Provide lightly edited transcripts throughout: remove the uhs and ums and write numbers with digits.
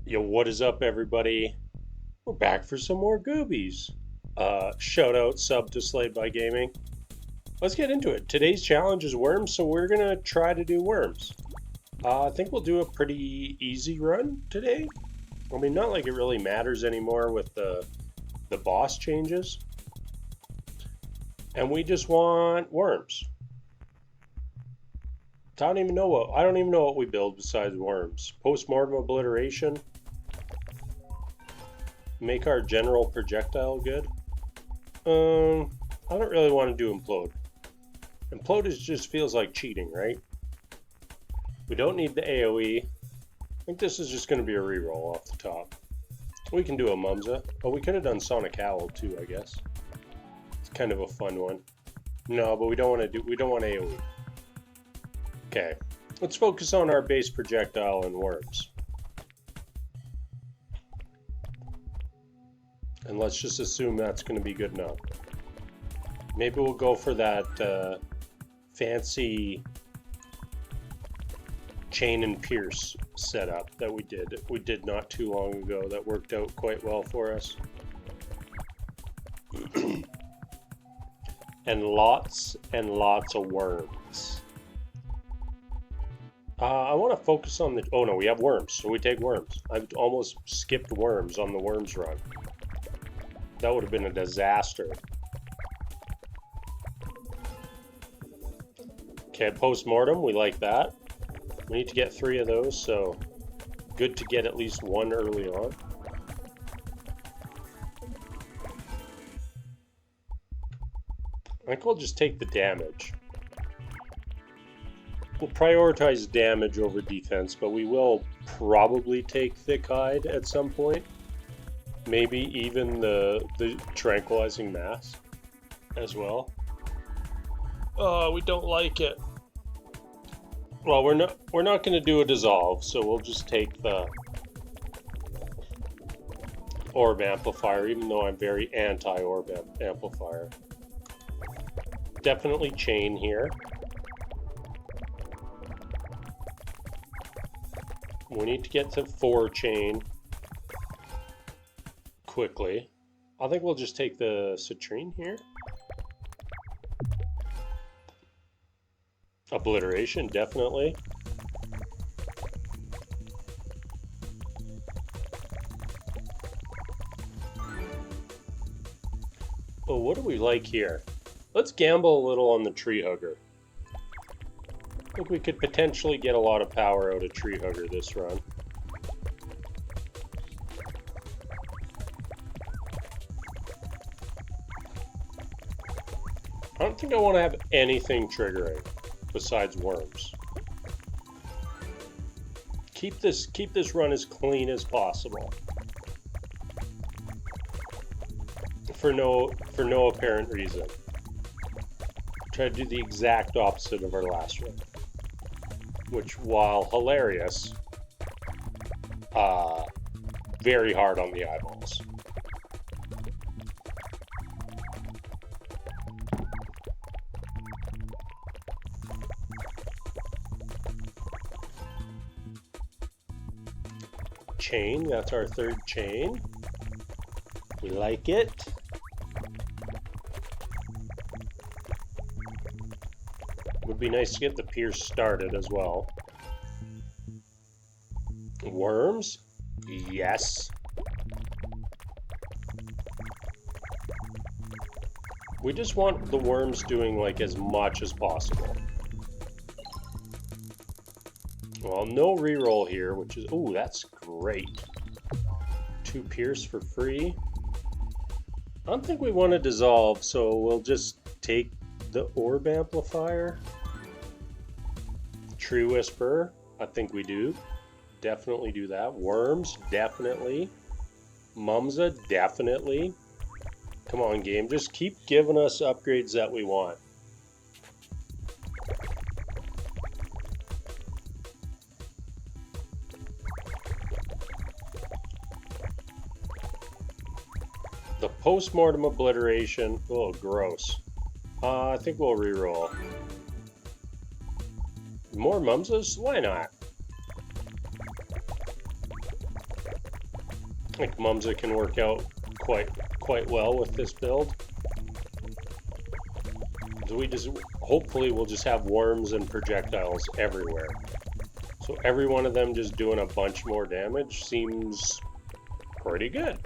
Yo, what is up, everybody? We're back for some more Goobies. Shout out, sub to Slade by Gaming. Let's get into it. Today's challenge is worms, so we're gonna try to do worms. I think we'll do a pretty easy run today. I mean, not like it really matters anymore with the boss changes. And we just want worms. I don't even know what we build besides worms. Post-mortem obliteration. Make our general projectile good. I don't really want to do implode. Implode just feels like cheating, right? We don't need the AoE. I think this is just going to be a reroll off the top. We can do a Mumza. Oh, we could have done Sonic Owl too, I guess. It's kind of a fun one. No, but we don't want AoE. Okay, let's focus on our base projectile and worms. And let's just assume that's going to be good enough. Maybe we'll go for that fancy chain and pierce setup that we did not too long ago. That worked out quite well for us. And lots of worms. I want to focus on the... Oh no, we have worms, so we take worms. I've almost skipped worms on the worms run. That would have been a disaster. Okay, post-mortem, we like that. We need to get 3 of those, so good to get at least 1 early on. I think we'll just take the damage. We'll prioritize damage over defense, but we will probably take thick hide at some point. Maybe even the tranquilizing mass as well. Oh, we don't like it. Well, we're not going to do a dissolve, so we'll just take the orb amplifier, even though I'm very anti-orb amplifier. Definitely chain here. We need to get to 4 chain quickly. I think we'll just take the citrine here. Obliteration, definitely. Oh, what do we like here? Let's gamble a little on the tree hugger. I think we could potentially get a lot of power out of tree hugger this run. I don't think I want to have anything triggering besides worms. Keep this run as clean as possible. For no apparent reason. Try to do the exact opposite of our last run. Which, while hilarious, very hard on the eyeballs. Chain, that's our 3rd chain. We like it. Would be nice to get the pierce started as well. Worms? Yes. We just want the worms doing like as much as possible. Well, no reroll here, which is... Ooh, that's great. 2 pierce for free. I don't think we want to dissolve, so we'll just take the orb amplifier. Tree Whisperer, I think we do. Definitely do that. Worms, definitely. Mumza, definitely. Come on, game. Just keep giving us upgrades that we want. The post-mortem obliteration. Oh, gross. I think we'll reroll. More Mumsas? Why not? think Mumsa can work out quite well with this build. So hopefully we'll just have worms and projectiles everywhere. So every one of them just doing a bunch more damage seems pretty good.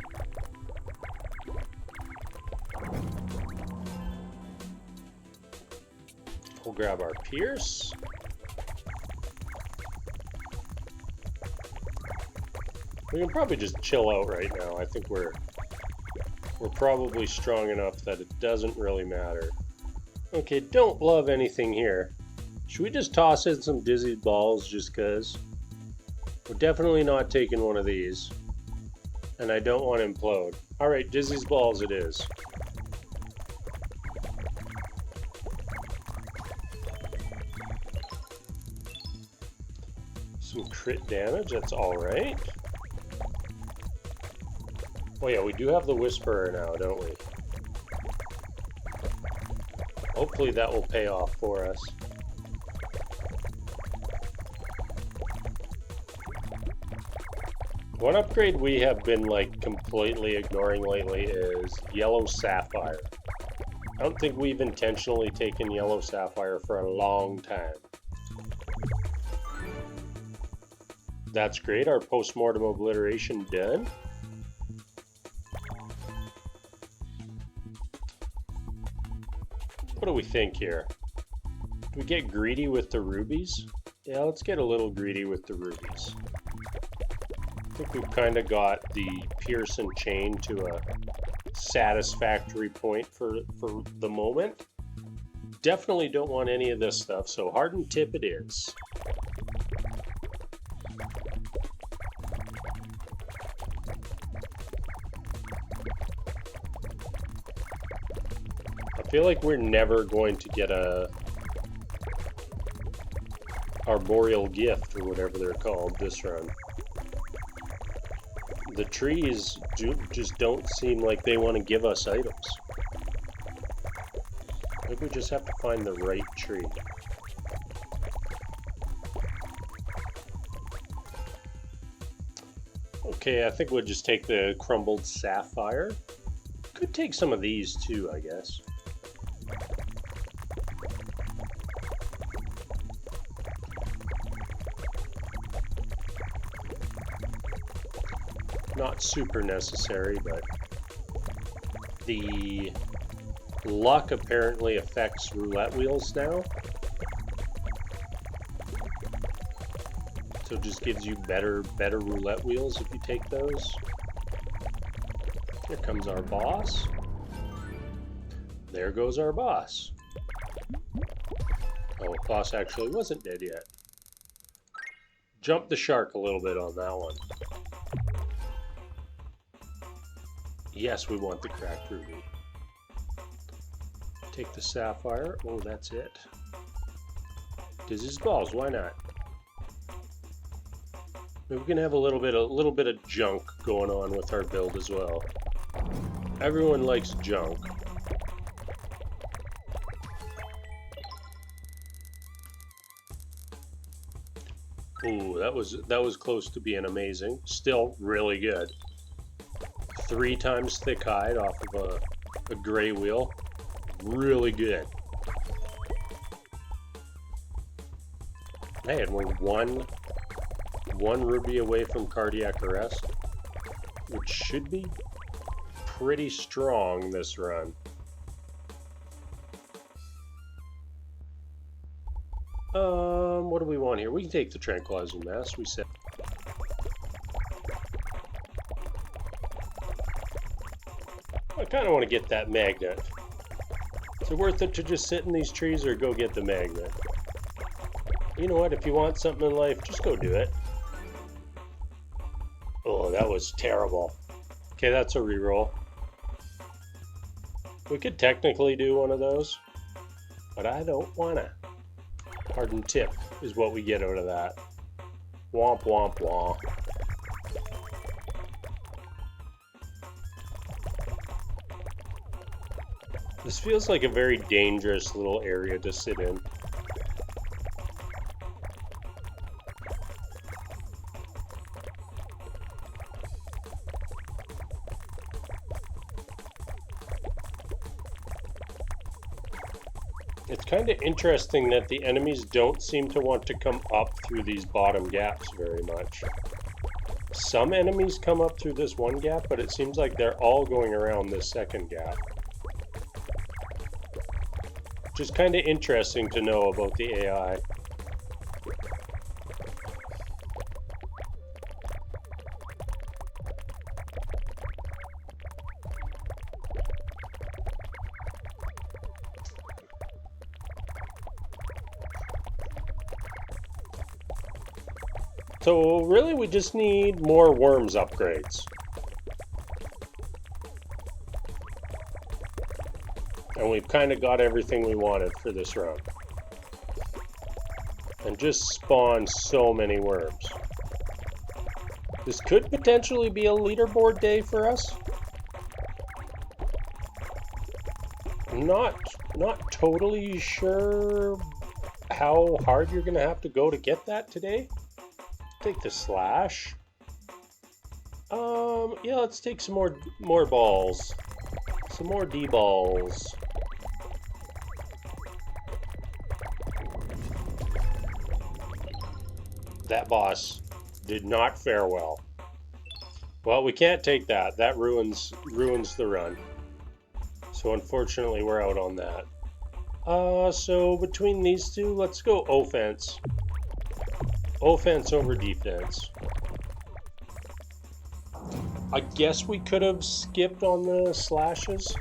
We'll grab our Pierce. We can probably just chill out right now. I think we're probably strong enough that it doesn't really matter. Okay, don't love anything here. Should we just toss in some Dizzy Balls just because? We're definitely not taking one of these. And I don't want to implode. Alright, Dizzy's Balls it is. Some crit damage, that's alright. Oh yeah, we do have the Whisperer now, don't we? Hopefully that will pay off for us. One upgrade we have been like completely ignoring lately is Yellow Sapphire. I don't think we've intentionally taken Yellow Sapphire for a long time. That's great, our post-mortem obliteration done. What do we think here? Do we get greedy with the rubies? Yeah, let's get a little greedy with the rubies. I think we've kind of got the Pierce and Chain to a satisfactory point for the moment. Definitely don't want any of this stuff, so Hardened Tip it is. I feel like we're never going to get a Arboreal Gift or whatever they're called this run. The trees just don't seem like they want to give us items. I think we just have to find the right tree. Okay, I think we'll just take the Crumbled Sapphire. Could take some of these too, I guess. Not super necessary, but the luck apparently affects roulette wheels now. So it just gives you better roulette wheels if you take those. Here comes our boss. There goes our boss. Oh, boss actually wasn't dead yet. Jumped the shark a little bit on that one. Yes, we want the cracked ruby. Take the sapphire. Oh, that's it. Dizzy's Balls, why not? Maybe we can have a little bit of junk going on with our build as well. Everyone likes junk. Ooh, that was close to being amazing. Still really good. 3 times thick hide off of a gray wheel. Really good. Hey, and we're one ruby away from cardiac arrest, which should be pretty strong this run. What do we want here? We can take the tranquilizing mass, we said. I kind of want to get that magnet. Is it worth it to just sit in these trees or go get the magnet? You know what? If you want something in life, just go do it. Oh, that was terrible. Okay, that's a reroll. We could technically do one of those, but I don't wanna. Hardened Tip is what we get out of that. Womp womp womp. This feels like a very dangerous little area to sit in. It's kind of interesting that the enemies don't seem to want to come up through these bottom gaps very much. Some enemies come up through this one gap, but it seems like they're all going around this second gap. Which is kind of interesting to know about the AI. So really we just need more worms upgrades. And we've kind of got everything we wanted for this run. And just spawn so many worms. This could potentially be a leaderboard day for us. I'm not totally sure how hard you're going to have to go to get that today. Take the slash. Yeah, let's take some more balls. Some more D-balls. That boss did not fare well. Well, we can't take that. That ruins the run. So unfortunately, we're out on that. So between these two, let's go offense. Offense over defense. I guess we could have skipped on the slashes.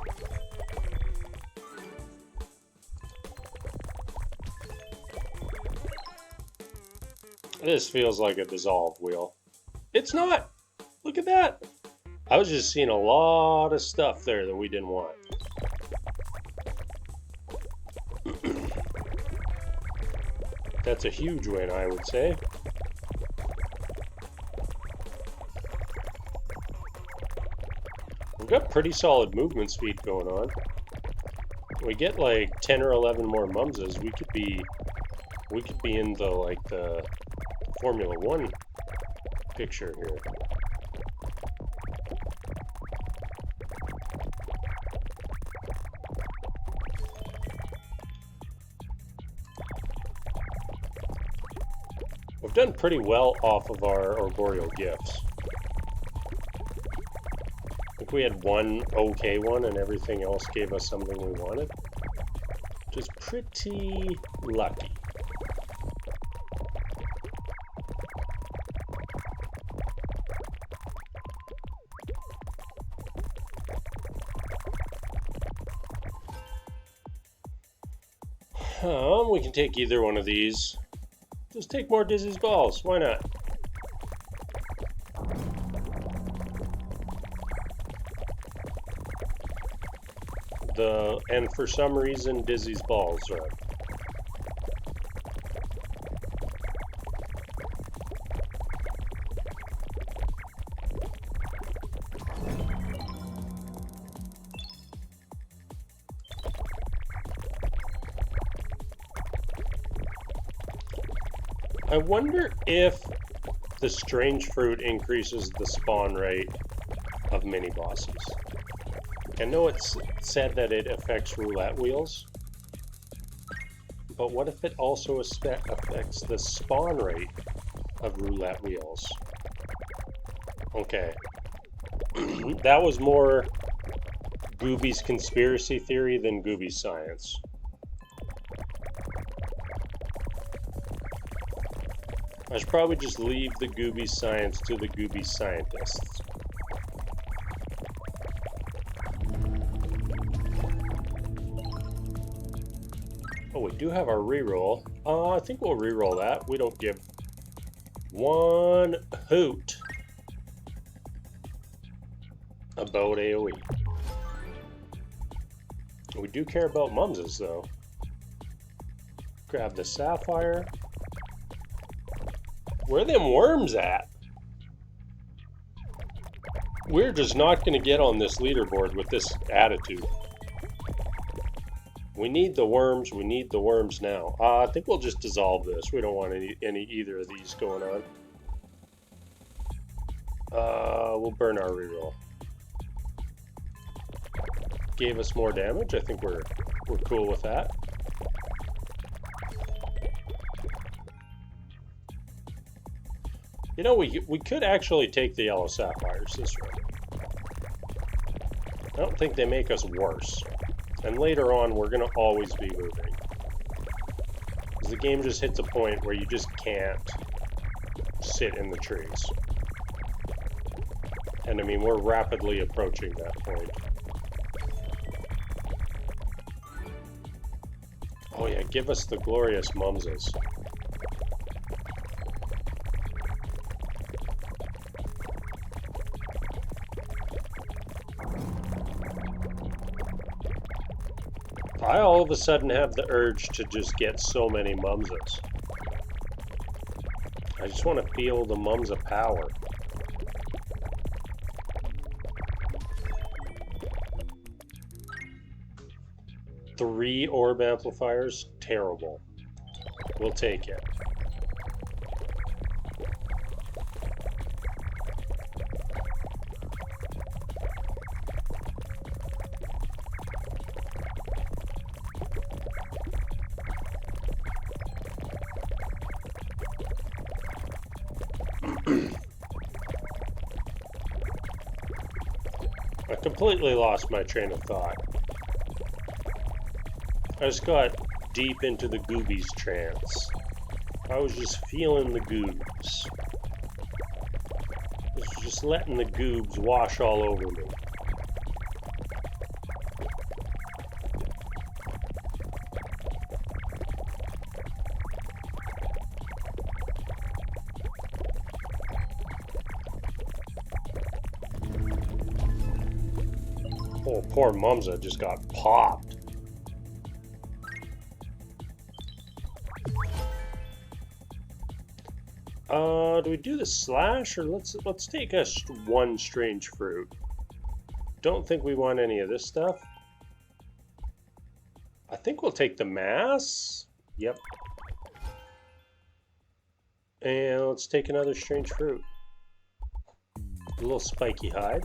This feels like a dissolve wheel. It's not! Look at that! I was just seeing a lot of stuff there that we didn't want. That's a huge win, I would say. We've got pretty solid movement speed going on. We get like 10 or 11 more mumses, we could be in the Formula 1 picture here. We've done pretty well off of our arboreal gifts. I think we had one okay one and everything else gave us something we wanted. Which is pretty lucky. We can take either one of these. Just take more Dizzy's balls. Why not? And for some reason, Dizzy's balls run. I wonder if the strange fruit increases the spawn rate of mini bosses. I know it's said that it affects roulette wheels, but what if it also affects the spawn rate of roulette wheels? Okay. That was more Goobies conspiracy theory than Goobies science. I should probably just leave the Goobies science to the Goobies scientists. Oh, we do have our reroll. I think we'll reroll that. We don't give one hoot about AoE. We do care about mumses, though. Grab the sapphire. Where are them worms at? We're just not going to get on this leaderboard with this attitude. We need the worms. We need the worms now. I think we'll just dissolve this. We don't want either of these going on. We'll burn our reroll. Gave us more damage. I think we're cool with that. You know, we could actually take the yellow sapphires this round. I don't think they make us worse. And later on, we're going to always be moving. Because the game just hits a point where you just can't sit in the trees. And I mean, we're rapidly approaching that point. Oh yeah, give us the glorious mumses. I all of a sudden have the urge to just get so many mumses. I just want to feel the mumsa power. Three orb amplifiers? Terrible. We'll take it. I completely lost my train of thought. I just got deep into the Goobies trance. I was just feeling the goobs. I was just letting the goobs wash all over me. Oh, poor Mumsa just got popped. Do we do the slash, or let's take one strange fruit? Don't think we want any of this stuff. I think we'll take the mass. Yep. And let's take another strange fruit. A little spiky hide.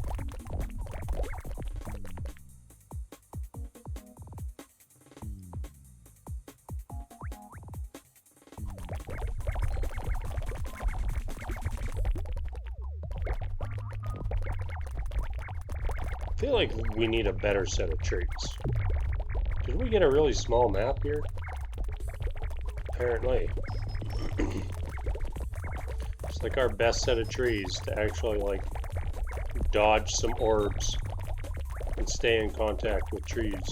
I feel like we need a better set of traits. Did we get a really small map here? Apparently. It's like our best set of trees to actually like dodge some orbs and stay in contact with trees.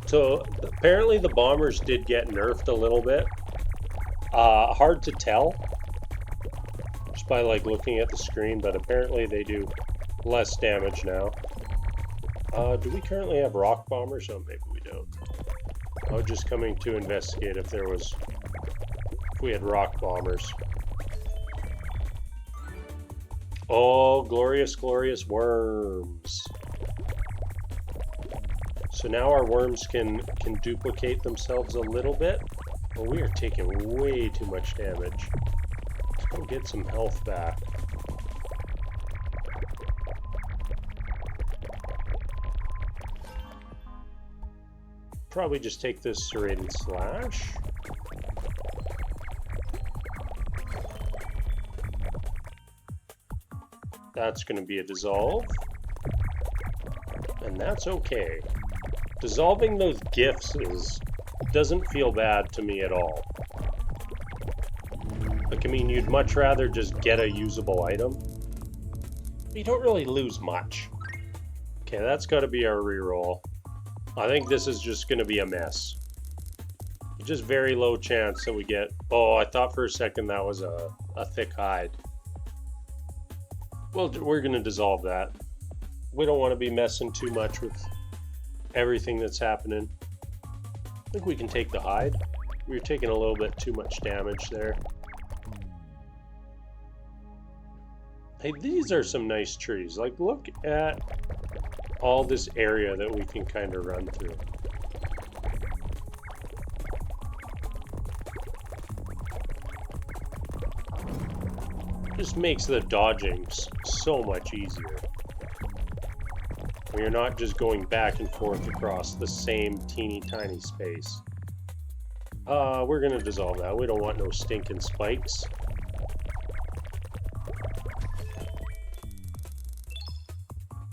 So apparently the bombers did get nerfed a little bit. Hard to tell just by like looking at the screen, but apparently they do less damage now. Do we currently have rock bombers? Oh, maybe we don't. I was just coming to investigate if we had rock bombers. Oh, glorious, glorious worms. So now our worms can duplicate themselves a little bit. Well, we are taking way too much damage. Let's go get some health back. Probably just take this serrated slash. That's going to be a dissolve. And that's okay. Dissolving those gifts doesn't feel bad to me at all. Like, I mean, you'd much rather just get a usable item. You don't really lose much. Okay, that's got to be our reroll. I think this is just going to be a mess. Just very low chance that we get... Oh, I thought for a second that was a thick hide. Well, we're going to dissolve that. We don't want to be messing too much with everything that's happening. I think we can take the hide. We were taking a little bit too much damage there. Hey, these are some nice trees. Like, look at all this area that we can kind of run through. Just makes the dodging so much easier. When you're not just going back and forth across the same teeny tiny space. We're gonna dissolve that. We don't want no stinking spikes.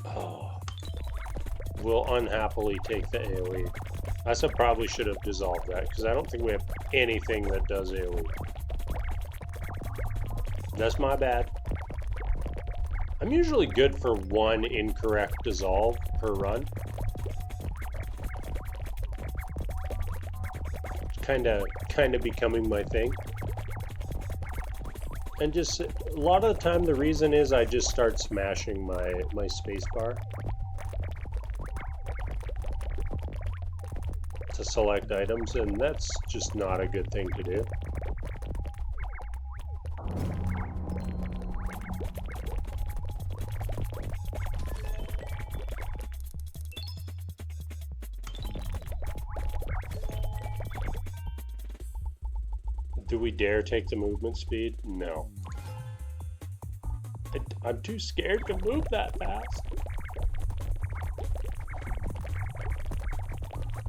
Oh. We'll unhappily take the AoE. I probably should have dissolved that, because I don't think we have anything that does AoE. That's my bad. I'm usually good for one incorrect dissolve per run. It's kind of becoming my thing. And just a lot of the time the reason is I just start smashing my space bar to select items, and that's just not a good thing to do. Do we dare take the movement speed? No. I'm too scared to move that fast.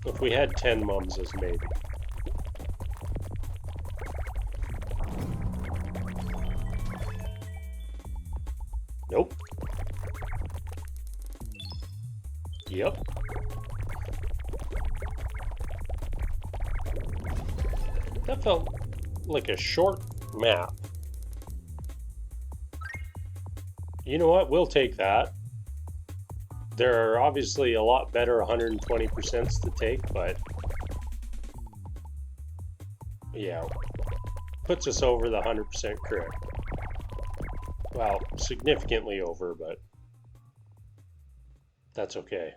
If we had 10 mumses, maybe. Nope. Yep. That felt like a short map. You know what? We'll take that. There are obviously a lot better 120% to take, but yeah, puts us over the 100% crit. Well, significantly over, but that's okay.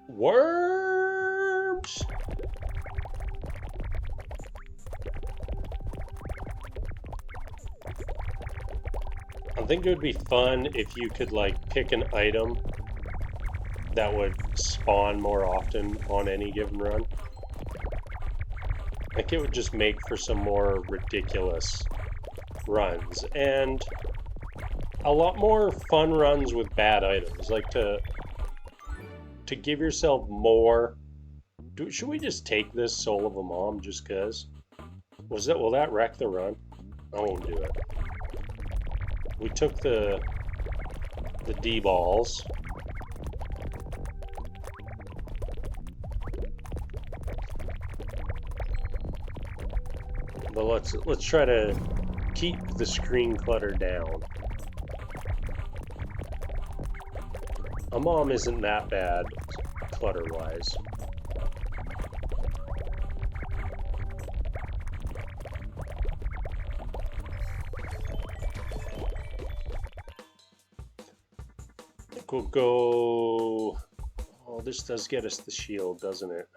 Worms! I think it would be fun if you could like pick an item that would spawn more often on any given run. I think it would just make for some more ridiculous runs and a lot more fun runs with bad items. Like to give yourself more. Should we just take this Soul of a Mom just cause? Will that wreck the run? I won't do it. We took the D balls. But let's try to keep the screen clutter down. A mom isn't that bad clutter-wise. I think we'll go... Oh, this does get us the shield, doesn't it?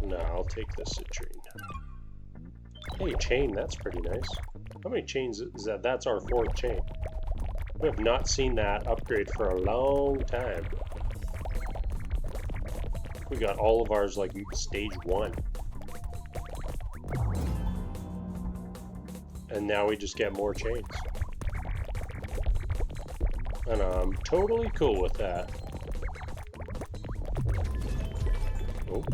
No, I'll take the citrine. Hey, chain, that's pretty nice. How many chains is that? That's our 4th chain. We have not seen that upgrade for a long time. We got all of ours like stage 1. And now we just get more chains. And I'm totally cool with that. Oh.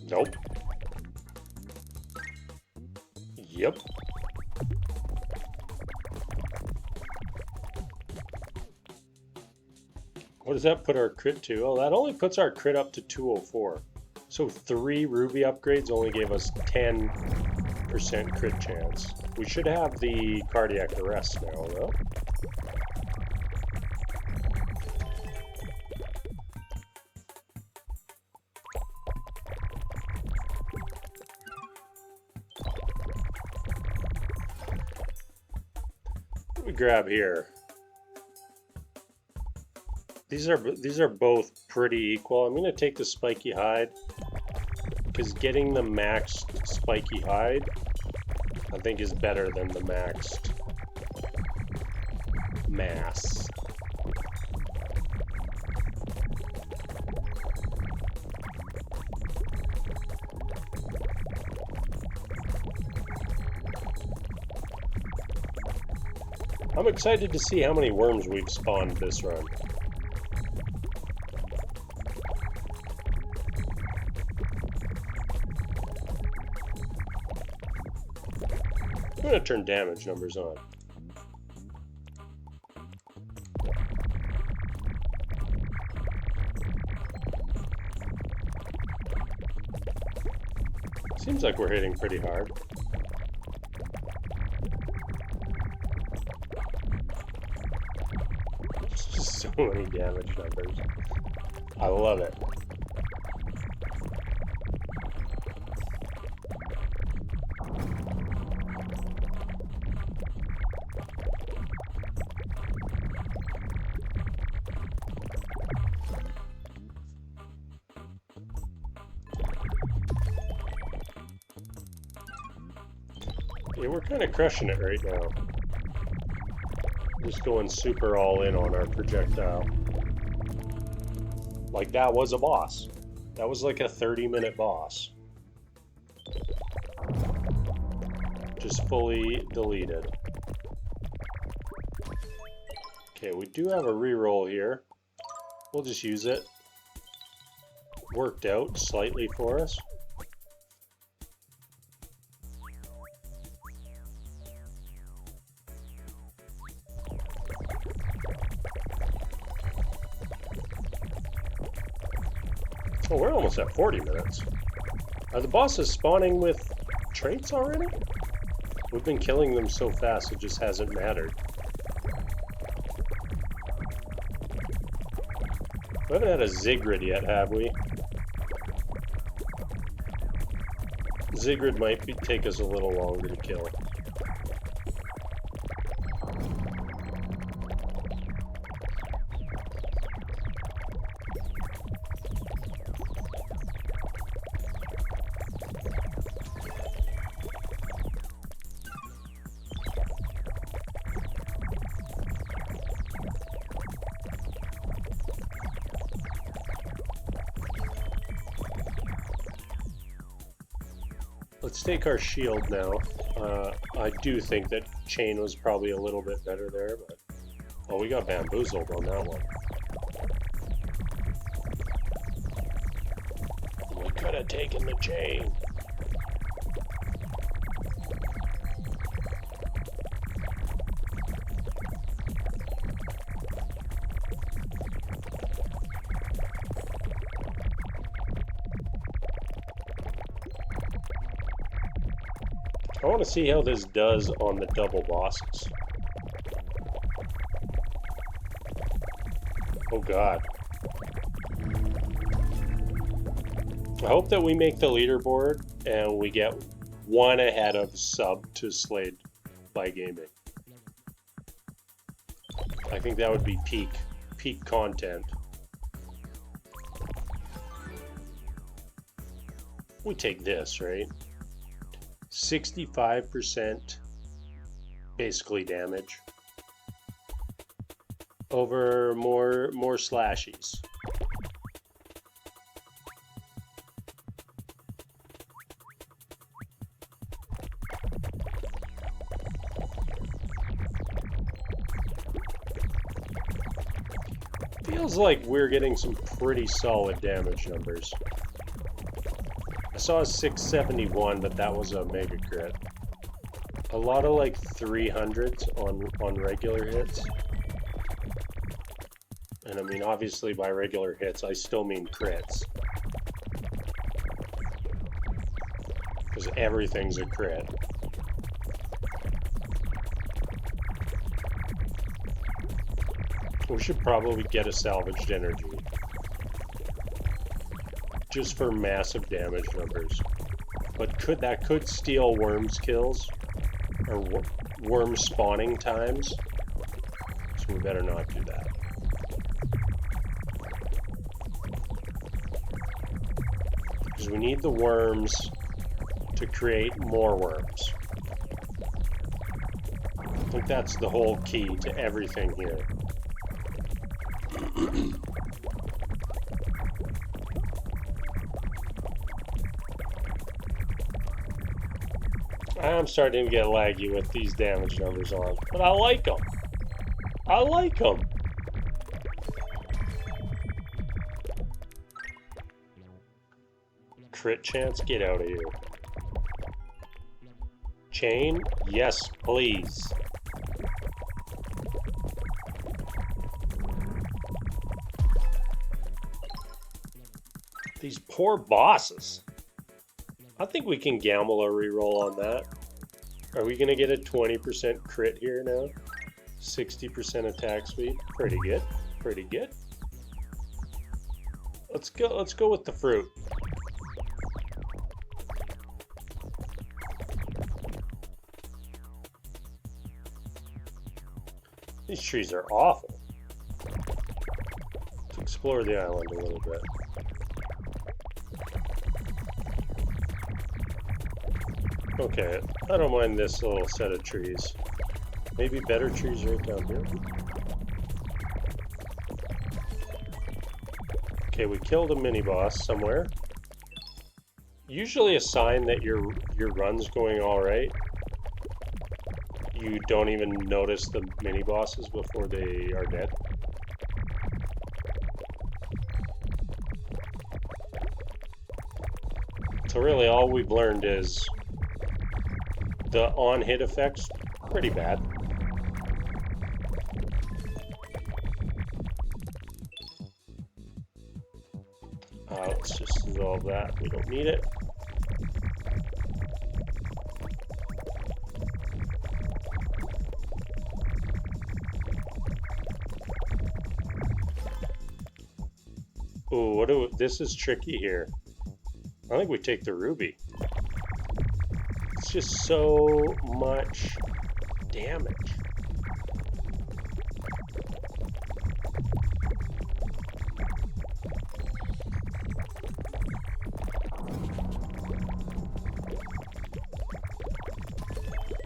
Nope. Yep. What does that put our crit to? Oh, that only puts our crit up to 204. So 3 ruby upgrades only gave us 10% crit chance. We should have the cardiac arrest now, though. What do we grab here? These are both pretty equal. I'm going to take the spiky hide. Because getting the maxed spiky hide, I think, is better than the maxed mass. I'm excited to see how many worms we've spawned this run. I'm going to turn damage numbers on. Seems like we're hitting pretty hard. It's just so many damage numbers. I love it. Yeah, we're kind of crushing it right now. Just going super all in on our projectile. Like, that was a boss. That was like a 30-minute boss. Just fully deleted. Okay, we do have a reroll here. We'll just use it. Worked out slightly for us. Oh, we're almost at 40 minutes. Are the bosses spawning with traits already? We've been killing them so fast it just hasn't mattered. We haven't had a Zigrid yet, have we? Zigrid might take us a little longer to kill. Let's take our shield now. I do think that chain was probably a little bit better there, but... Oh, we got bamboozled on that one. We could have taken the chain. I want to see how this does on the double bosses. Oh god. I hope that we make the leaderboard and we get one ahead of sub to Slade by gaming. I think that would be peak content. We take this, right? 65% basically damage over more slashies. Feels like we're getting some pretty solid damage numbers. I saw a 671, but that was a mega crit. A lot of like 300s on regular hits. And I mean, obviously by regular hits, I still mean crits. Because everything's a crit. We should probably get a salvaged energy. Just for massive damage numbers. But that could steal worms kills. Or worm spawning times. So we better not do that. because we need the worms to create more worms. I think that's the whole key to everything here. I'm starting to get laggy with these damage numbers on, but I like them. I like them. Crit chance, get out of here. Chain, yes, please. These poor bosses. I think we can gamble a reroll on that. Are we going to get a 20% crit here now? 60% attack speed. Pretty good. Pretty good. Let's go with the fruit. These trees are awful. Let's explore the island a little bit. Okay, I don't mind this little set of trees. Maybe better trees right down here. Okay, we killed a mini-boss somewhere. Usually a sign that your run's going alright. You don't even notice the mini-bosses before they are dead. So really all we've learned is the on-hit effect's pretty bad. Let's just dissolve that. We don't need it. Ooh, this is tricky here. I think we take the ruby. It's just so much damage.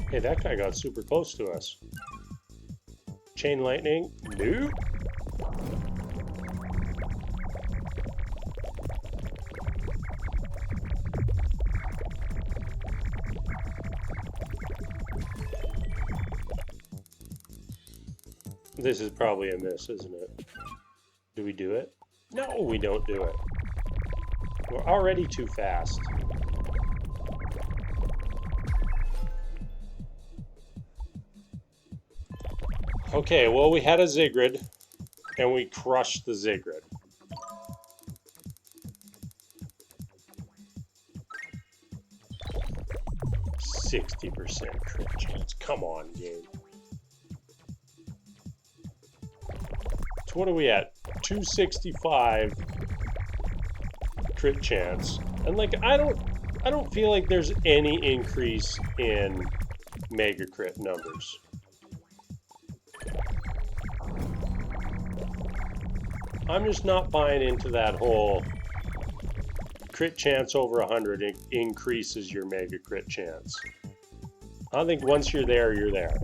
Hey, that guy got super close to us. Chain lightning? Nope. This is probably a miss, isn't it? Do we do it? No, we don't do it. We're already too fast. Okay, well, we had a Ziggurat, and we crushed the Ziggurat. %60 crit chance. Come on, game. So what are we at? 265 crit chance. And like I don't feel like there's any increase in mega crit numbers. I'm just not buying into that whole crit chance over 100 increases your mega crit chance. I think once you're there, you're there.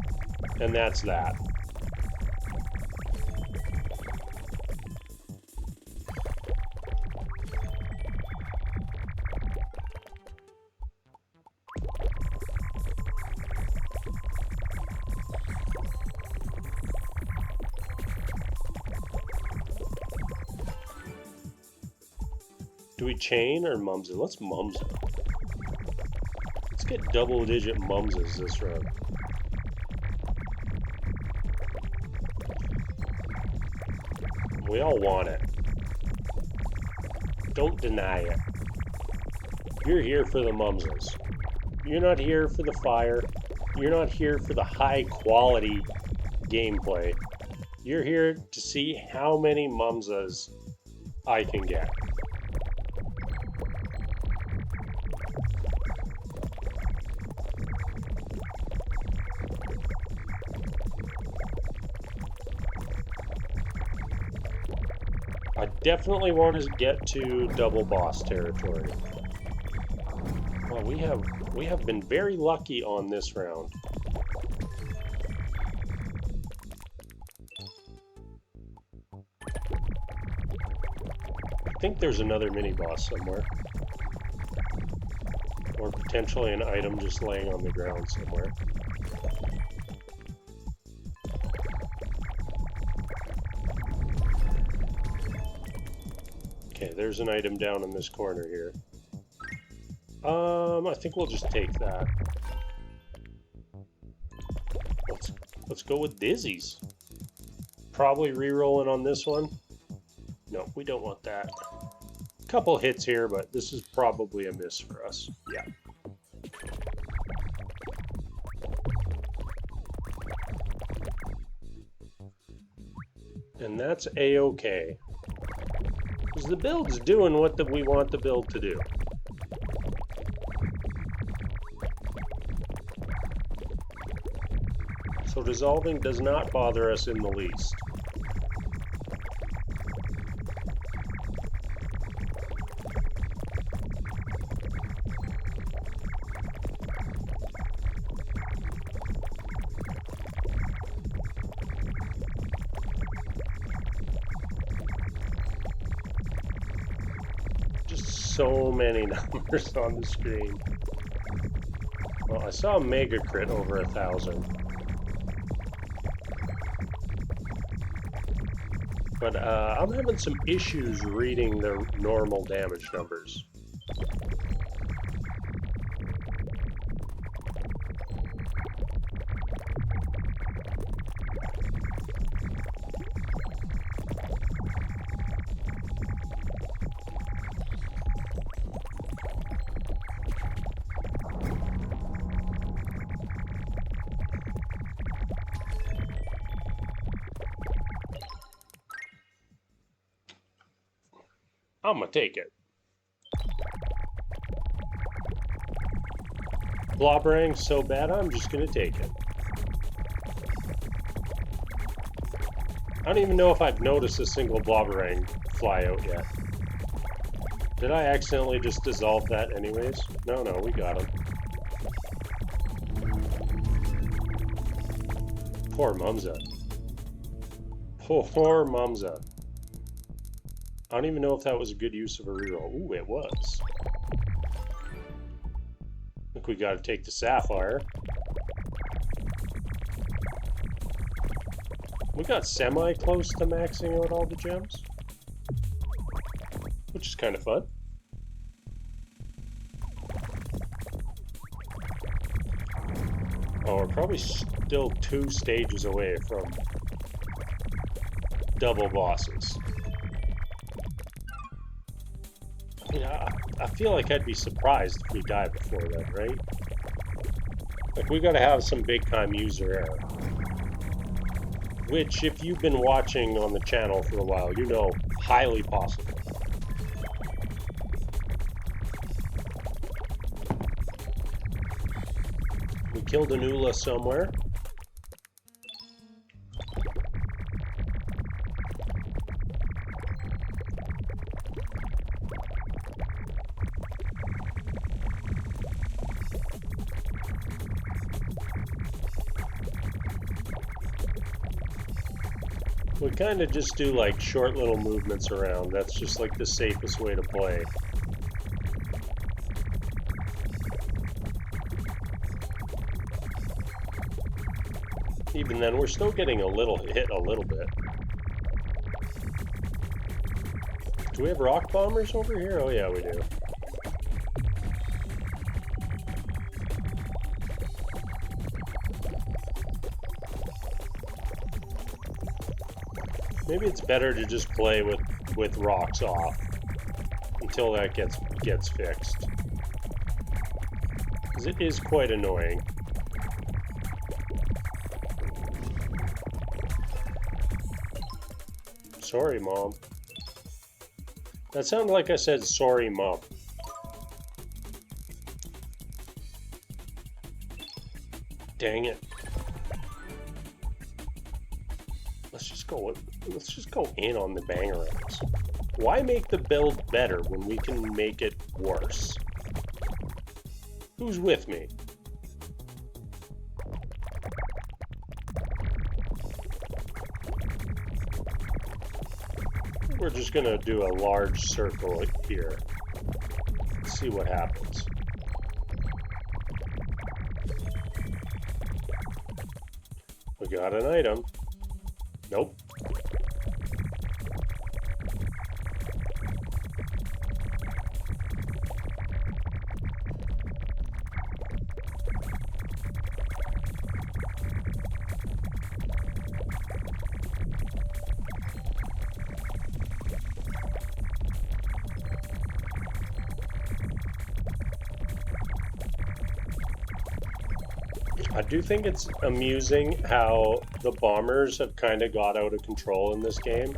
And that's that. Do we chain or mums it? Let's mums it. Let's get double-digit mumses this round. We all want it. Don't deny it. You're here for the mumses. You're not here for the fire. You're not here for the high-quality gameplay. You're here to see how many mumses I can get. I definitely want to get to double boss territory. Well, we have been very lucky on this round. I think there's another mini-boss somewhere. Or potentially an item just laying on the ground somewhere. Okay, there's an item down in this corner here. I think we'll just take that. Let's go with Dizzy's. Probably re-rolling on this one. No, we don't want that. Couple hits here, but this is probably a miss for us. Yeah. And that's a-okay. Because the build's doing what we want the build to do. So dissolving does not bother us in the least. So many numbers on the screen. Well, I saw a mega crit over 1,000. But I'm having some issues reading the normal damage numbers. I'm gonna take it. Blobberang's so bad, I'm just gonna take it. I don't even know if I've noticed a single Blobberang fly out yet. Did I accidentally just dissolve that anyways? No, we got him. Poor Mumza. Poor Mumza. I don't even know if that was a good use of a reroll. Ooh, it was. I think we gotta take the Sapphire. We got semi-close to maxing out all the gems. Which is kind of fun. Oh, we're probably still 2 stages away from double bosses. Yeah, I feel like I'd be surprised if we die before that, right? Like, we gotta have some big-time user error. Which, if you've been watching on the channel for a while, you know, highly possible. We killed an Ula somewhere. We kind of just do like short little movements around. That's just like the safest way to play. Even then, we're still getting a little hit a little bit. Do we have rock bombers over here? Oh yeah, we do. Maybe it's better to just play with rocks off until that gets fixed. Because it is quite annoying. Sorry, Mom. That sounded like I said, sorry, Mom. Dang it. Let's just go in on the bangerangs. Why make the build better when we can make it worse? Who's with me? We're just gonna do a large circle here. See what happens. We got an item. Nope. I do think it's amusing how the bombers have kind of got out of control in this game,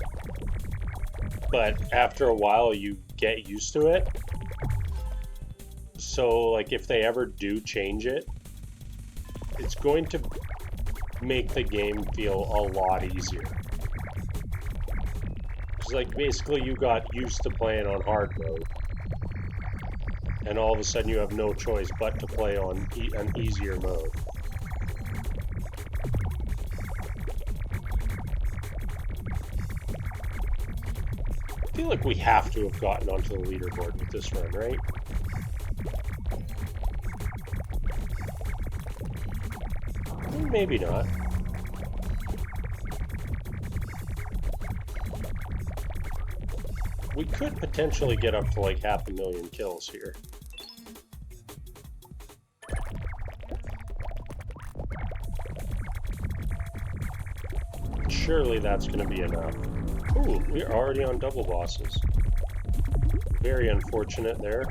but after a while you get used to it. So like if they ever do change it, it's going to make the game feel a lot easier. It's like basically you got used to playing on hard mode, and all of a sudden you have no choice but to play on an easier mode. I feel like we have to have gotten onto the leaderboard with this run, right? Maybe not. We could potentially get up to like 500,000 kills here. Surely that's going to be enough. Ooh, we're already on double bosses. Very unfortunate there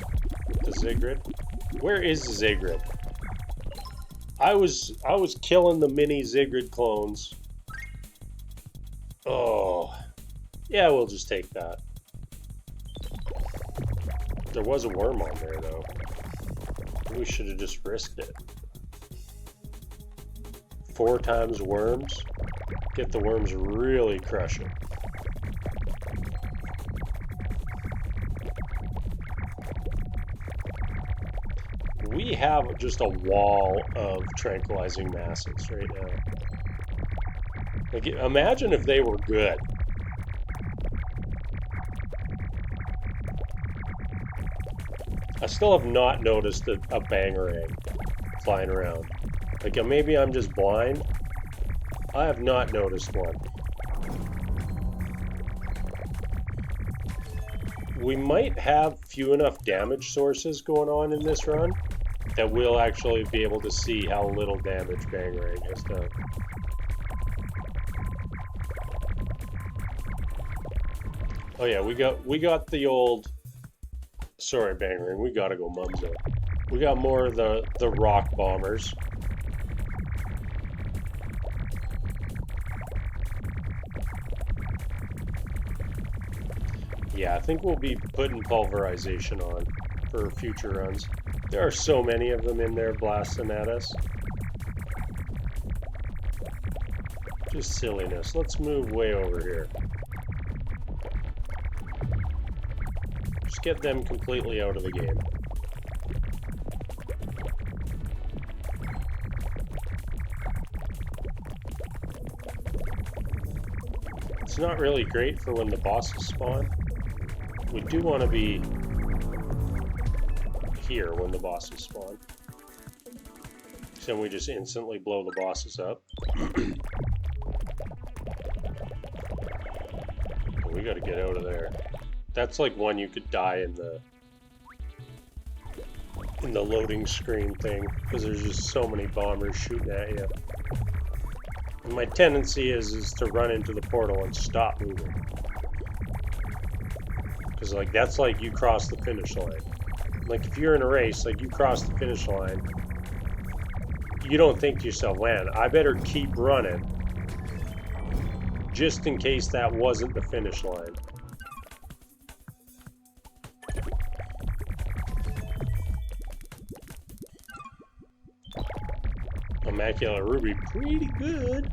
with the Zigrid. Where is the Zigrid? I was killing the mini Zigrid clones. Oh. Yeah, we'll just take that. There was a worm on there though. We should have just risked it. 4 times worms. Get the worms really crushing. We have just a wall of tranquilizing masses right now. Like, imagine if they were good. I still have not noticed a bangarang flying around. Like, maybe I'm just blind. I have not noticed one. We might have few enough damage sources going on in this run that we'll actually be able to see how little damage bangarang has done. Oh yeah, we got the old. Sorry, bangarang. We gotta go mumzo. We got more of the rock bombers. Yeah, I think we'll be putting pulverization on for future runs. There are so many of them in there blasting at us. Just silliness. Let's move way over here. Just get them completely out of the game. It's not really great for when the bosses spawn. We do want to be here when the bosses spawn. So we just instantly blow the bosses up. We gotta get out of there. That's like one you could die in the loading screen thing, because there's just so many bombers shooting at you. And my tendency is to run into the portal and stop moving. Because like that's like you cross the finish line. Like if you're in a race, like you cross the finish line, you don't think to yourself, man, I better keep running just in case that wasn't the finish line. Immaculate Ruby, pretty good.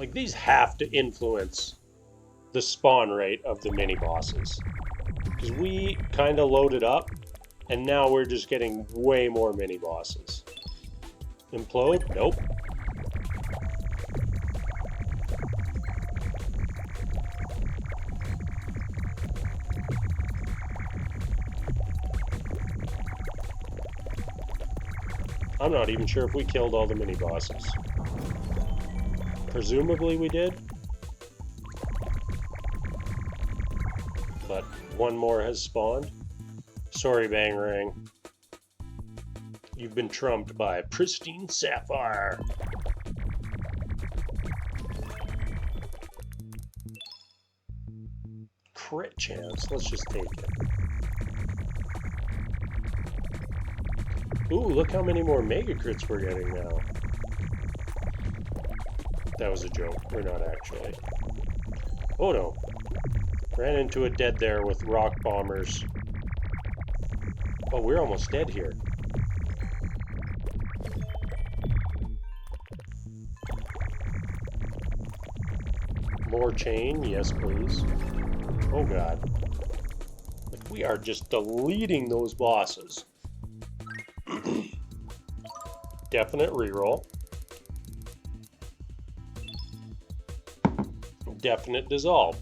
Like, these have to influence the spawn rate of the mini bosses. Because we kind of loaded up, and now we're just getting way more mini bosses. Implode? Nope. I'm not even sure if we killed all the mini bosses. Presumably we did. But one more has spawned. Sorry, Bangarang. You've been trumped by Pristine Sapphire. Crit chance. Let's just take it. Ooh, look how many more mega crits we're getting now. That was a joke. We're not actually. Oh no. Ran into a dead there with rock bombers. Oh, we're almost dead here. More chain, yes please. Oh god. Like, we are just deleting those bosses. Definite reroll. Definite dissolve.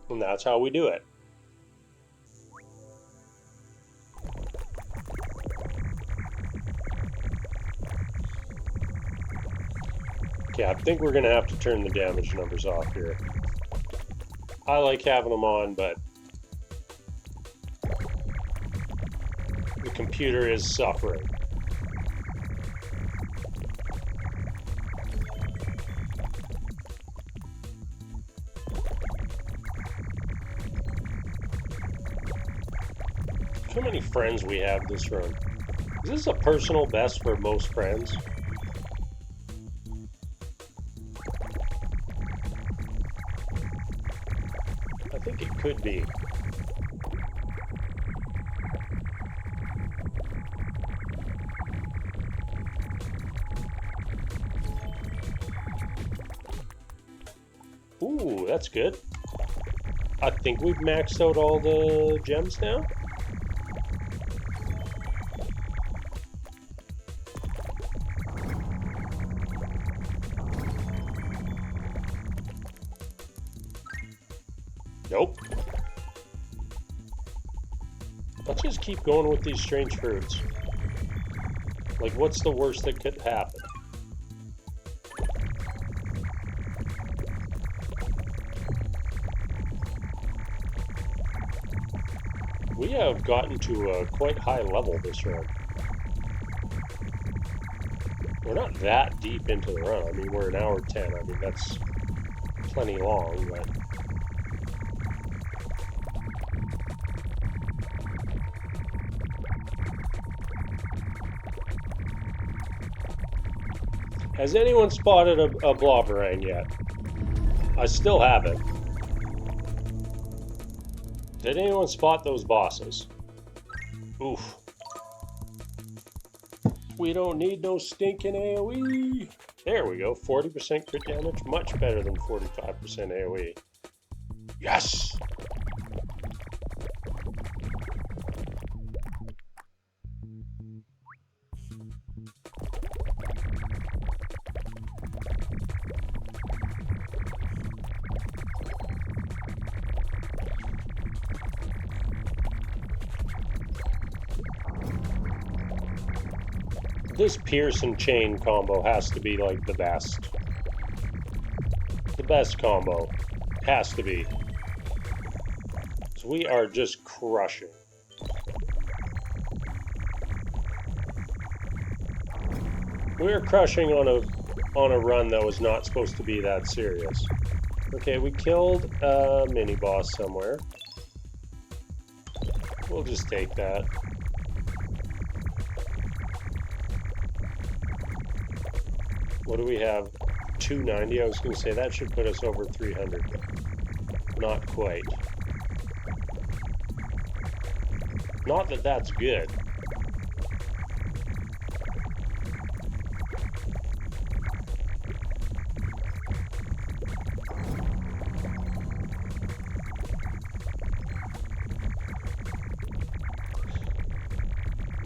And that's how we do it. Okay, I think we're going to have to turn the damage numbers off here. I like having them on, but the computer is suffering. How many friends we have this run? Is this a personal best for most friends? I think it could be. Ooh, that's good. I think we've maxed out all the gems now. Nope. Let's just keep going with these strange fruits. Like, what's the worst that could happen? We have gotten to a quite high level this run. We're not that deep into the run. I mean, we're an hour 10. I mean, that's plenty long, but... Has anyone spotted a Bloberang yet? I still haven't. Did anyone spot those bosses? Oof. We don't need no stinking AoE. There we go. 40% crit damage. Much better than 45% AoE. Yes! This Pierce and Chain combo has to be like the best. The best combo. Has to be. So we are just crushing. We're crushing on a run that was not supposed to be that serious. Okay, we killed a mini boss somewhere. We'll just take that. What do we have? 290? I was going to say that should put us over 300. Not quite. Not that that's good.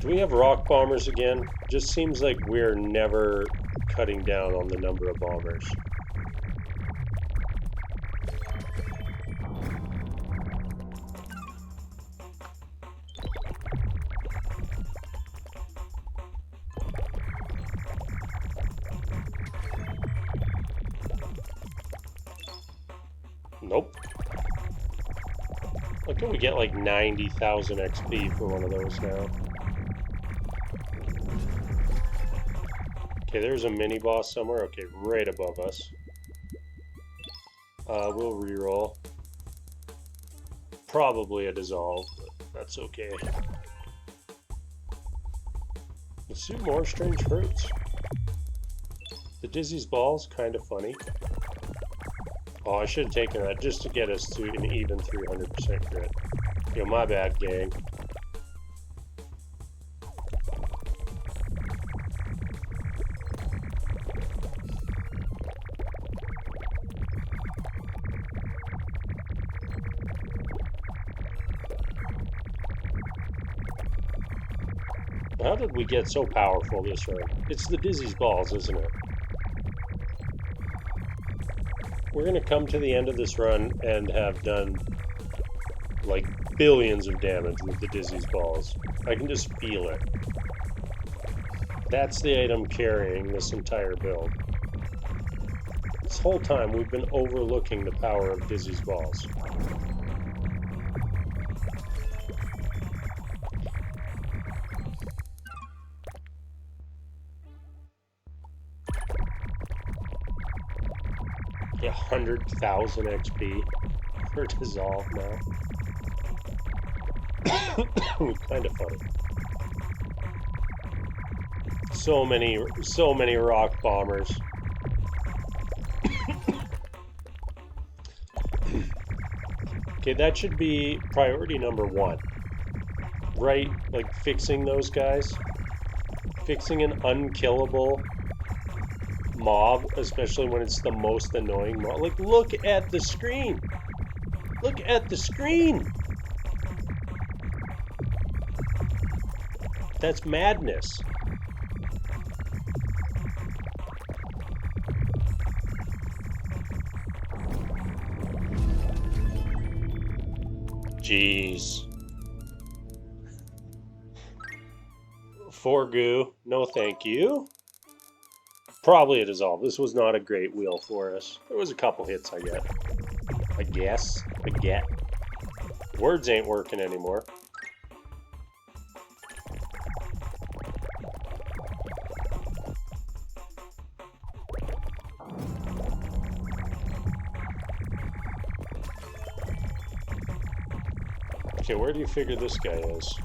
Do we have rock bombers again? Just seems like we're never cutting down on the number of bombers. Nope. Look, can we get like 90,000 XP for one of those now? Okay, there's a mini boss somewhere. Okay, right above us. We'll reroll. Probably a dissolve, but that's okay. Let's do more strange fruits. The Dizzy's Ball's kind of funny. Oh, I should have taken that just to get us to an even 300% crit. Yo, my bad, gang. How did we get so powerful this run? It's the Dizzy's Balls, isn't it? We're going to come to the end of this run and have done like billions of damage with the Dizzy's Balls. I can just feel it. That's the item carrying this entire build. This whole time we've been overlooking the power of Dizzy's Balls. Get 100,000 XP for dissolve now. Kind of funny. So many rock bombers. Okay, that should be priority number 1. Right? Like fixing those guys. Fixing an unkillable mob, especially when it's the most annoying mob. Like, look at the screen. Look at the screen. That's madness. Jeez. 4 goo. No thank you. Probably a dissolve. This was not a great wheel for us. There was a couple hits I get. I guess. I get. Words ain't working anymore. Okay, where do you figure this guy is?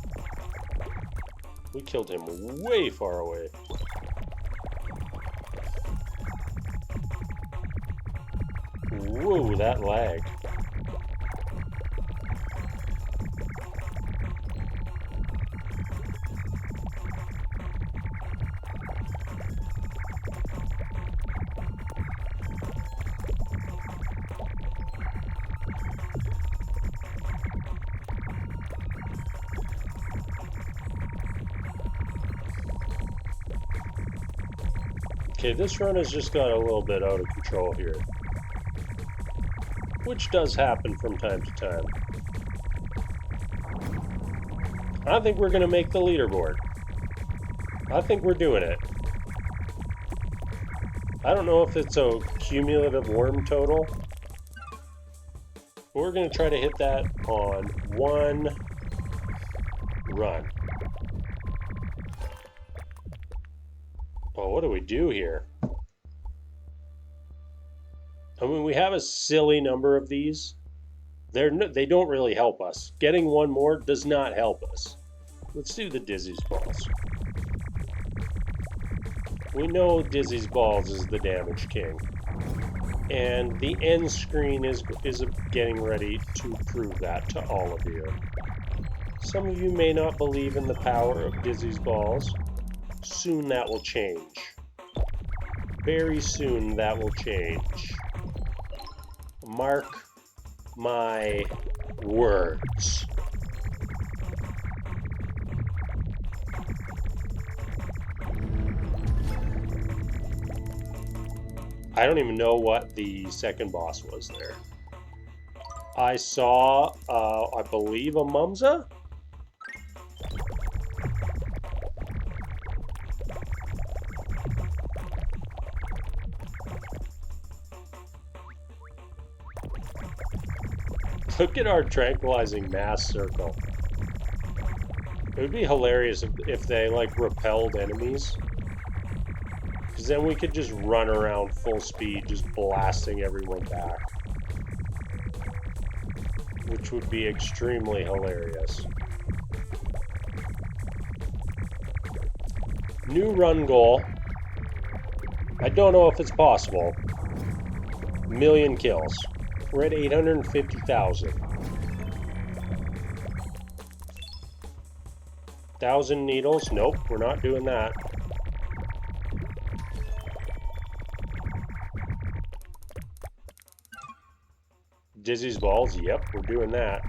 We killed him way far away. Whoa, that lag. Okay, this run has just got a little bit out of control here. Which does happen from time to time. I think we're going to make the leaderboard. I think we're doing it. I don't know if it's a cumulative worm total. But we're going to try to hit that on one run. Oh, what do we do here? I mean, we have a silly number of these. They don't really help us. Getting one more does not help us. Let's do the Dizzy's Balls. We know Dizzy's Balls is the damage king. And the end screen is getting ready to prove that to all of you. Some of you may not believe in the power of Dizzy's Balls. Soon that will change. Very soon that will change. Mark my words. I don't even know what the second boss was there. I saw, I believe, a Mumza? Look at our tranquilizing mass circle. It would be hilarious if they, like, repelled enemies. Because then we could just run around full speed, just blasting everyone back. Which would be extremely hilarious. New run goal. I don't know if it's possible. 1,000,000 kills. We're at 850,000. 1,000 needles? Nope, we're not doing that. Dizzy's balls? Yep, we're doing that.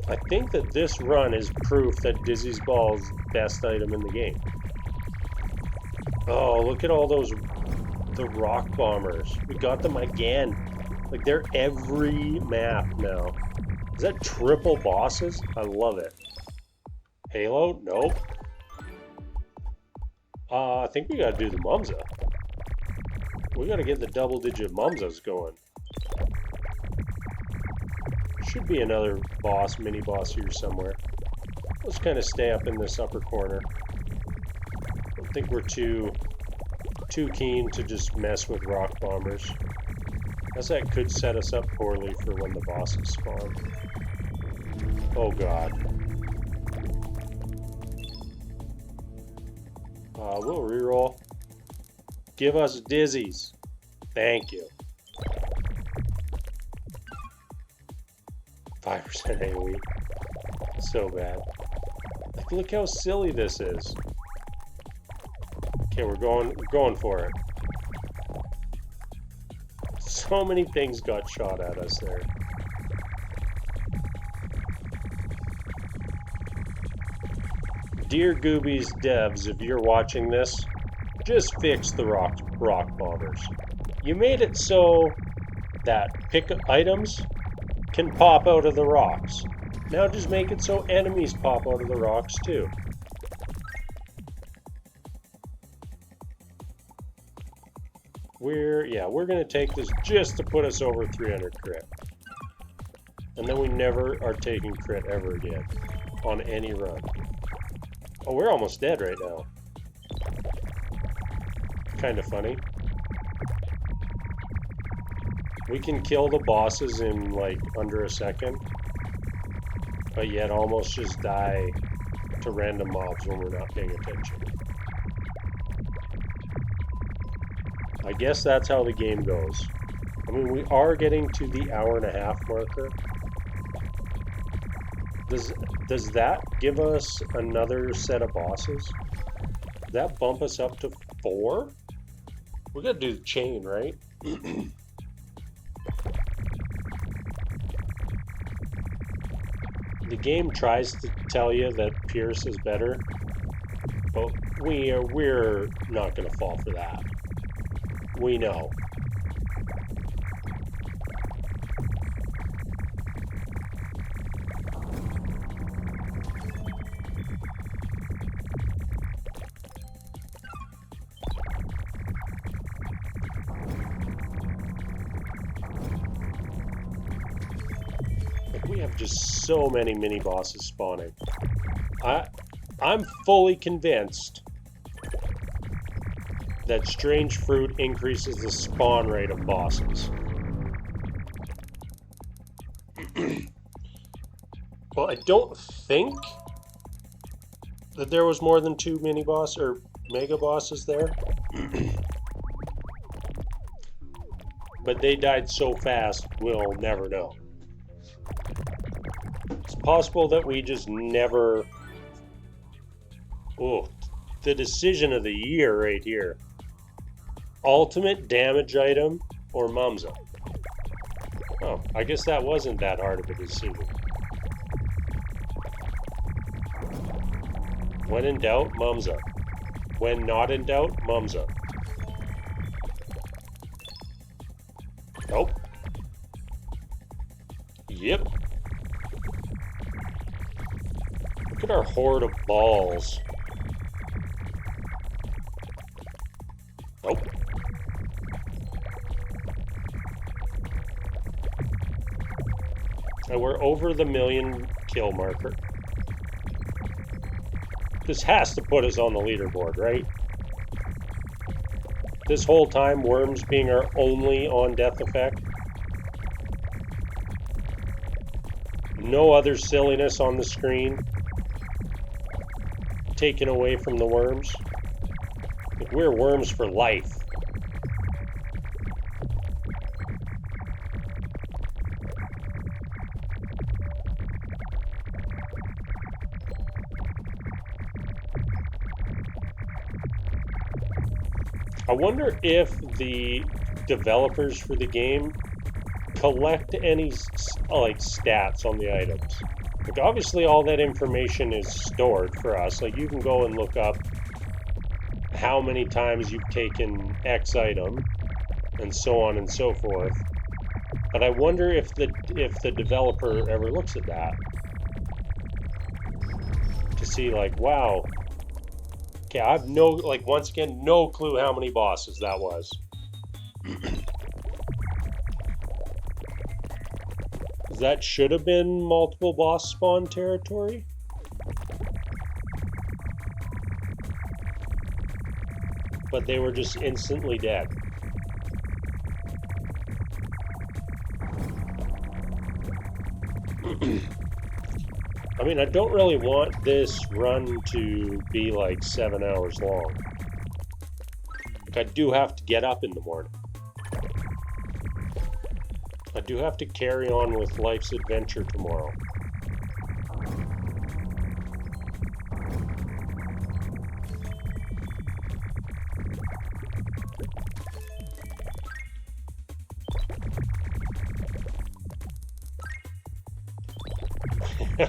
I think that this run is proof that Dizzy's Ball's best item in the game. Oh, look at all those, the rock bombers. We got them again. Like, they're every map now. Is that triple bosses? I love it. Halo? Nope. I think we gotta do the Mumza. We gotta get the double-digit Mumzas going. Should be another boss, mini-boss here somewhere. Let's kind of stay up in this upper corner. I don't think we're too keen to just mess with rock bombers. Guess that could set us up poorly for when the bosses spawn. Oh god. We'll reroll. Give us dizzies. Thank you. 5% AoE. So bad. Like, look how silly this is. Okay, we're going for it. So many things got shot at us there. Dear Goobies devs, if you're watching this, just fix the rock bombers. You made it so that pick items can pop out of the rocks. Now just make it so enemies pop out of the rocks too. We're gonna take this just to put us over 300 crit. And then we never are taking crit ever again on any run. Oh, we're almost dead right now. Kind of funny. We can kill the bosses in like under a second, but yet almost just die to random mobs when we're not paying attention. I guess that's how the game goes. I mean, we are getting to the hour-and-a-half marker. Does that give us another set of bosses? Does that bump us up to 4? We gotta do the chain, right? The game tries to tell you that Pierce is better, but we're not gonna fall for that. We know. We have just so many mini bosses spawning. I'm fully convinced that strange fruit increases the spawn rate of bosses. Well, I don't think that there was more than 2 mini boss or mega bosses there. But they died so fast, we'll never know. It's possible that we just never... Oh, the decision of the year right here. Ultimate damage item or Mumza? Oh, I guess that wasn't that hard of a decision. When in doubt, mums up. When not in doubt, mums up. Nope. Yep. Look at our horde of balls. Nope. And we're over the 1,000,000 kill marker. This has to put us on the leaderboard, right? This whole time, worms being our only on-death effect. No other silliness on the screen taken away from the worms. Like, we're worms for life. I wonder if the developers for the game collect any like stats on the items. Like, obviously all that information is stored for us. Like, you can go and look up how many times you've taken X item and so on and so forth. But I wonder if the developer ever looks at that to see, like, wow, okay, I have no, like, once again, no clue how many bosses that was. That should have been multiple boss spawn territory. But they were just instantly dead. I mean, I don't really want this run to be like 7 hours long. Like, I do have to get up in the morning. I do have to carry on with life's adventure tomorrow.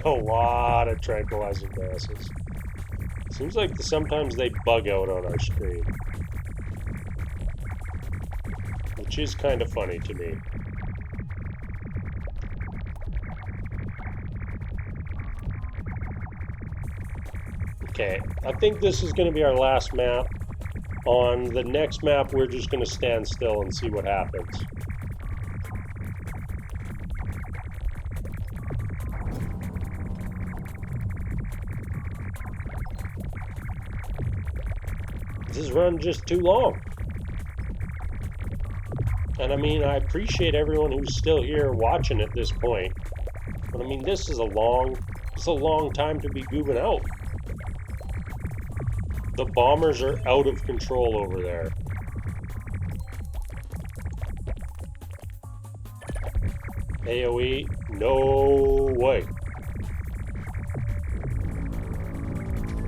A lot of tranquilizing gases. Seems like sometimes they bug out on our screen, which is kind of funny to me. Okay, I think this is going to be our last map. On the next map, we're just going to stand still and see what happens. This run just too long. And I mean, I appreciate everyone who's still here watching at this point. But I mean, this is a long time to be goobing out. The bombers are out of control over there. AoE, no way.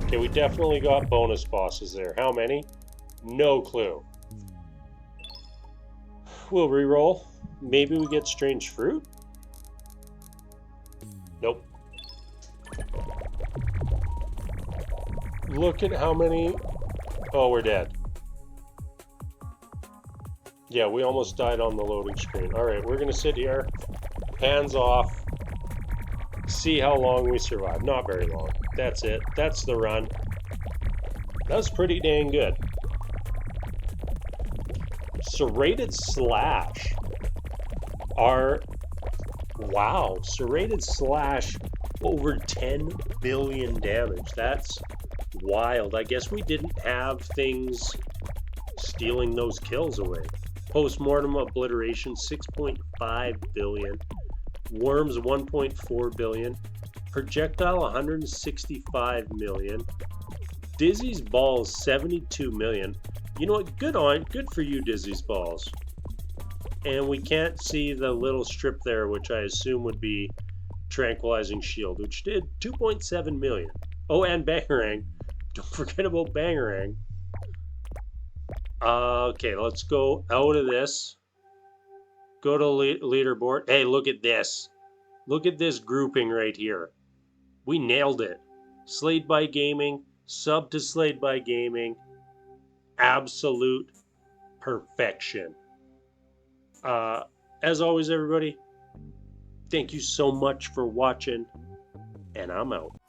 Okay, we definitely got bonus bosses there. How many? No clue. We'll reroll. Maybe we get strange fruit? Nope. Look at how many... Oh, we're dead. Yeah, we almost died on the loading screen. Alright, we're going to sit here. Hands off. See how long we survive. Not very long. That's it. That's the run. That's pretty dang good. Serrated Slash are... Wow. Serrated Slash over 10 billion damage. That's wild. I guess we didn't have things stealing those kills away. Postmortem Obliteration, 6.5 billion. Worms, 1.4 billion. Projectile, 165 million. Dizzy's Balls, 72 million. You know what? Good for you, Dizzy's Balls. And we can't see the little strip there, which I assume would be Tranquilizing Shield, which did 2.7 million. Oh, and Bangarang. Don't forget about Bangarang. Okay, let's go out of this. Go to leaderboard. Hey, look at this. Look at this grouping right here. We nailed it. Slade by Gaming, sub to Slade by Gaming. Absolute perfection. As always, everybody, thank you so much for watching, and I'm out.